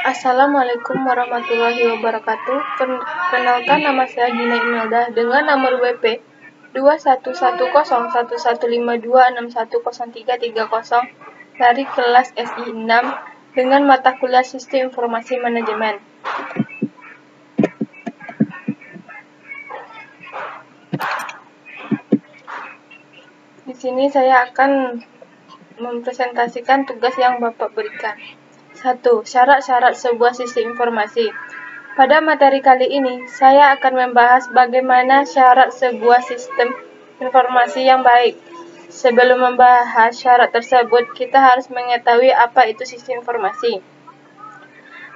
Assalamualaikum warahmatullahi wabarakatuh. Perkenalkan, nama saya Gina Imelda dengan nomor WP 21101152610330 dari kelas SI 6 dengan mata kuliah Sistem Informasi Manajemen. Di sini saya akan mempresentasikan tugas yang Bapak berikan. 1. Syarat-syarat sebuah sistem informasi. Pada materi kali ini, saya akan membahas bagaimana syarat sebuah sistem informasi yang baik. Sebelum membahas syarat tersebut, kita harus mengetahui apa itu sistem informasi.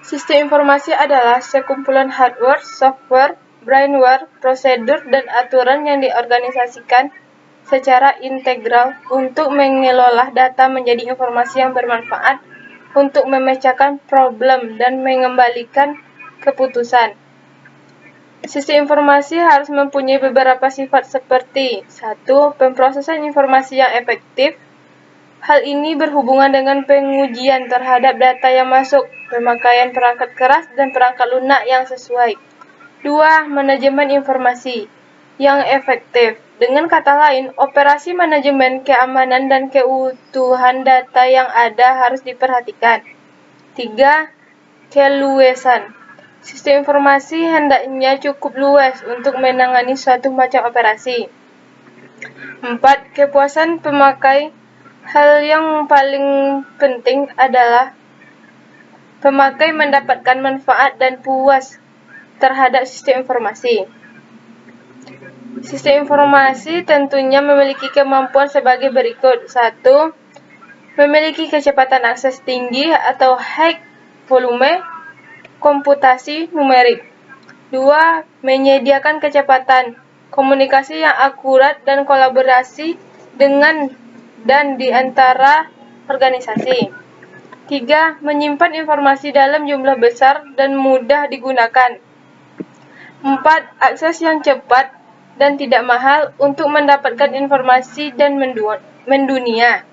Sistem informasi adalah sekumpulan hardware, software, brainware, prosedur, dan aturan yang diorganisasikan secara integral untuk mengelola data menjadi informasi yang bermanfaat untuk memecahkan problem dan mengembalikan keputusan. Sistem informasi harus mempunyai beberapa sifat seperti 1. Pemrosesan informasi yang efektif. Hal ini berhubungan dengan pengujian terhadap data yang masuk, pemakaian perangkat keras dan perangkat lunak yang sesuai. 2. Manajemen informasi yang efektif. Dengan kata lain, operasi manajemen keamanan dan keutuhan data yang ada harus diperhatikan. 3. Keluasan. Sistem informasi hendaknya cukup luas untuk menangani suatu macam operasi. 4. Kepuasan pemakai. Hal yang paling penting adalah pemakai mendapatkan manfaat dan puas terhadap sistem informasi. Sistem informasi tentunya memiliki kemampuan sebagai berikut. 1. Memiliki kecepatan akses tinggi atau high volume komputasi numerik. 2. Menyediakan kecepatan komunikasi yang akurat dan kolaborasi dengan dan di antara organisasi. 3. Menyimpan informasi dalam jumlah besar dan mudah digunakan. 4. Akses yang cepat dan tidak mahal untuk mendapatkan informasi dan mendunia.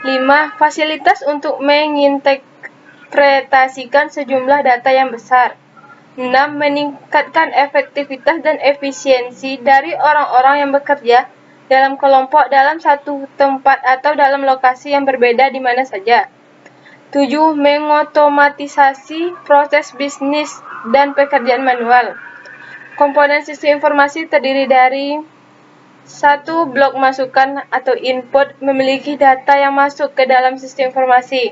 5. Fasilitas untuk menginterpretasikan sejumlah data yang besar. 6. Meningkatkan efektivitas dan efisiensi dari orang-orang yang bekerja dalam kelompok dalam satu tempat atau dalam lokasi yang berbeda di mana saja. 7. Mengotomatisasi proses bisnis dan pekerjaan manual. Komponen sistem informasi terdiri dari 1. Blok masukan atau input, memiliki data yang masuk ke dalam sistem informasi.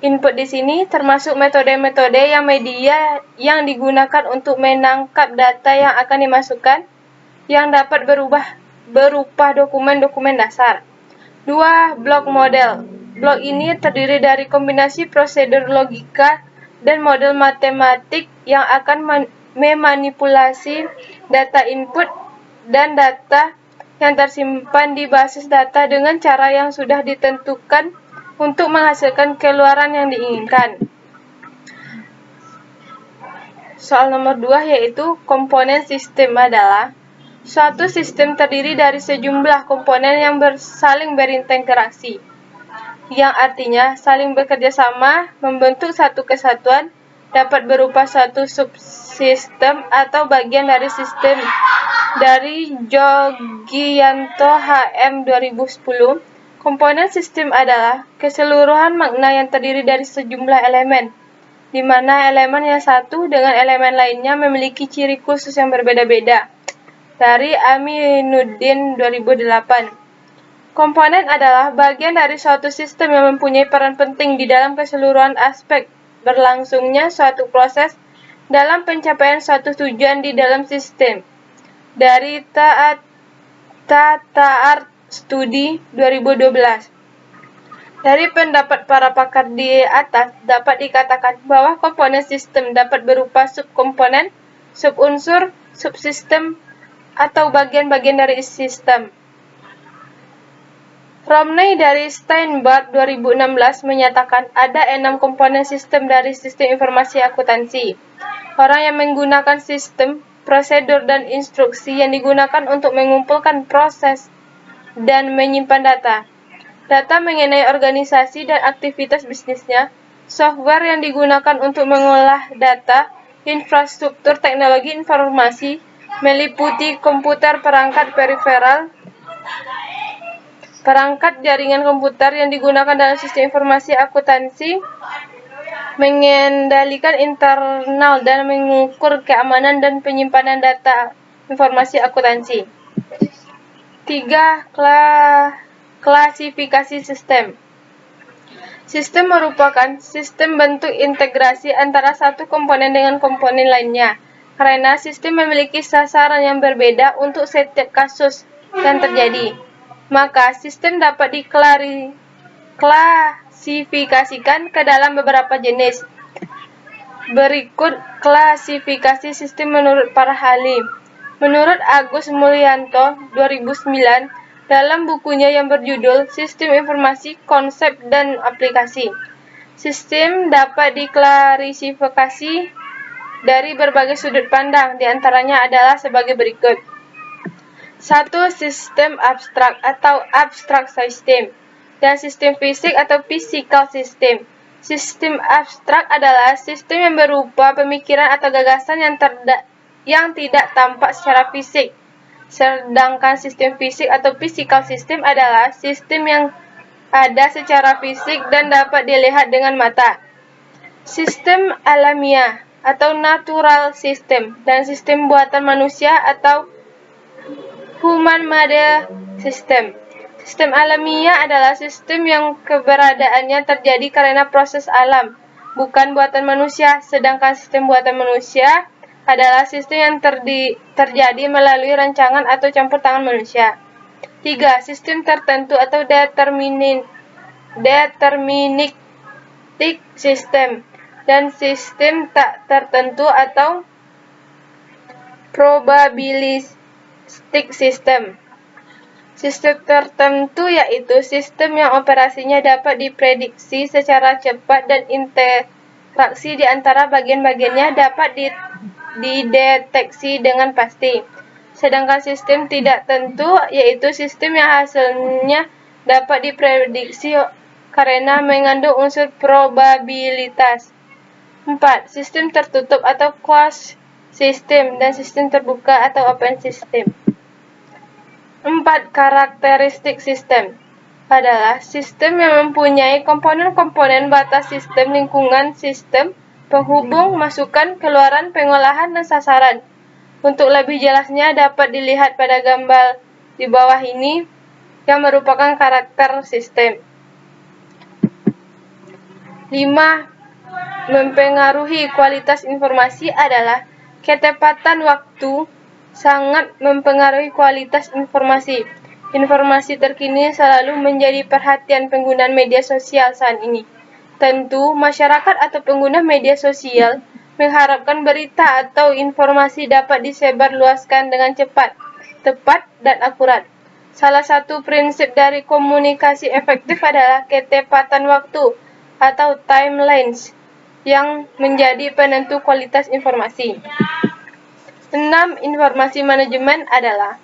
Input di sini termasuk metode-metode yang media yang digunakan untuk menangkap data yang akan dimasukkan yang dapat berupa dokumen-dokumen dasar. 2. Blok model. Blok ini terdiri dari kombinasi prosedur logika dan model matematik yang akan memanipulasi data input dan data yang tersimpan di basis data dengan cara yang sudah ditentukan untuk menghasilkan keluaran yang diinginkan. Soal nomor 2 yaitu komponen sistem adalah suatu sistem terdiri dari sejumlah komponen yang saling berinteraksi, yang artinya saling bekerja sama membentuk satu kesatuan, dapat berupa suatu subsistem atau bagian dari sistem. Dari Jogianto HM 2010, komponen sistem adalah keseluruhan makna yang terdiri dari sejumlah elemen, di mana elemen yang satu dengan elemen lainnya memiliki ciri khusus yang berbeda-beda. Dari Aminuddin 2008. Komponen adalah bagian dari suatu sistem yang mempunyai peran penting di dalam keseluruhan aspek berlangsungnya suatu proses dalam pencapaian suatu tujuan di dalam sistem. Dari Tata Art Studi 2012. Dari pendapat para pakar di atas, dapat dikatakan bahwa komponen sistem dapat berupa subkomponen, subunsur, subsistem, atau bagian-bagian dari sistem. Romney dari Steinberg 2016 menyatakan ada 6 komponen sistem dari sistem informasi akuntansi. Orang yang menggunakan sistem, prosedur, dan instruksi yang digunakan untuk mengumpulkan proses dan menyimpan data. Data mengenai organisasi dan aktivitas bisnisnya, software yang digunakan untuk mengolah data, infrastruktur teknologi informasi, meliputi komputer, perangkat periferal, perangkat jaringan komputer yang digunakan dalam sistem informasi akuntansi, mengendalikan internal dan mengukur keamanan dan penyimpanan data informasi akuntansi. 3. Klasifikasi sistem. Sistem merupakan sistem bentuk integrasi antara satu komponen dengan komponen lainnya, karena sistem memiliki sasaran yang berbeda untuk setiap kasus yang terjadi. Maka, sistem dapat diklasifikasikan ke dalam beberapa jenis. Berikut klasifikasi sistem menurut para ahli. Menurut Agus Mulyanto, 2009, dalam bukunya yang berjudul Sistem Informasi, Konsep dan Aplikasi. Sistem dapat diklasifikasi dari berbagai sudut pandang, di antaranya adalah sebagai berikut. 1. Sistem abstrak atau abstract system, dan sistem fisik atau physical system. Sistem abstrak adalah sistem yang berupa pemikiran atau gagasan yang tidak tampak secara fisik. Sedangkan sistem fisik atau physical system adalah sistem yang ada secara fisik dan dapat dilihat dengan mata. Sistem alamiah atau natural system dan sistem buatan manusia atau human-made system. Sistem alamiah adalah sistem yang keberadaannya terjadi karena proses alam, bukan buatan manusia, sedangkan sistem buatan manusia adalah sistem yang terjadi melalui rancangan atau campur tangan manusia. 3. Sistem tertentu atau deterministic system, dan sistem tak tertentu atau probabilistic system. Sistem tertentu yaitu sistem yang operasinya dapat diprediksi secara cepat dan interaksi di antara bagian-bagiannya dapat dideteksi dengan pasti. Sedangkan sistem tidak tentu yaitu sistem yang hasilnya dapat diprediksi karena mengandung unsur probabilitas. 4. Sistem tertutup atau closed system dan sistem terbuka atau open system. 4. Karakteristik sistem adalah sistem yang mempunyai komponen-komponen batas sistem, lingkungan sistem, penghubung, masukan, keluaran, pengolahan, dan sasaran. Untuk lebih jelasnya dapat dilihat pada gambar di bawah ini yang merupakan karakter sistem. 5. Mempengaruhi kualitas informasi adalah ketepatan waktu sangat mempengaruhi kualitas informasi. Informasi terkini selalu menjadi perhatian penggunaan media sosial saat ini. Tentu, masyarakat atau pengguna media sosial mengharapkan berita atau informasi dapat disebarluaskan dengan cepat, tepat, dan akurat. Salah satu prinsip dari komunikasi efektif adalah ketepatan waktu atau timelines yang menjadi penentu kualitas informasi. 6. Informasi manajemen adalah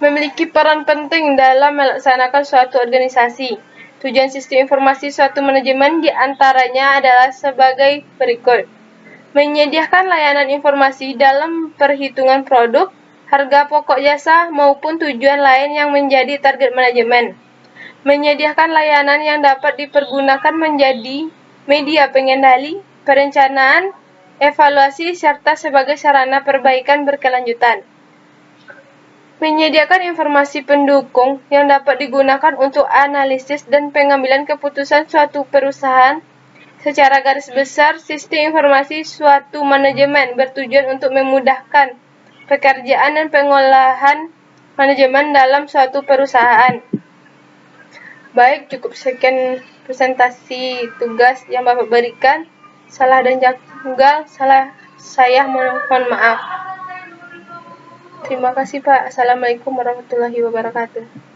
memiliki peran penting dalam melaksanakan suatu organisasi. Tujuan sistem informasi suatu manajemen diantaranya adalah sebagai berikut. Menyediakan layanan informasi dalam perhitungan produk, harga pokok jasa, maupun tujuan lain yang menjadi target manajemen. Menyediakan layanan yang dapat dipergunakan menjadi media pengendali, perencanaan, evaluasi, serta sebagai sarana perbaikan berkelanjutan. Menyediakan informasi pendukung yang dapat digunakan untuk analisis dan pengambilan keputusan suatu perusahaan. Secara garis besar, sistem informasi suatu manajemen bertujuan untuk memudahkan pekerjaan dan pengolahan manajemen dalam suatu perusahaan. Baik, cukup sekian presentasi tugas yang Bapak berikan. Salah dan janggal, saya mohon maaf. Terima kasih Pak. Assalamualaikum warahmatullahi wabarakatuh.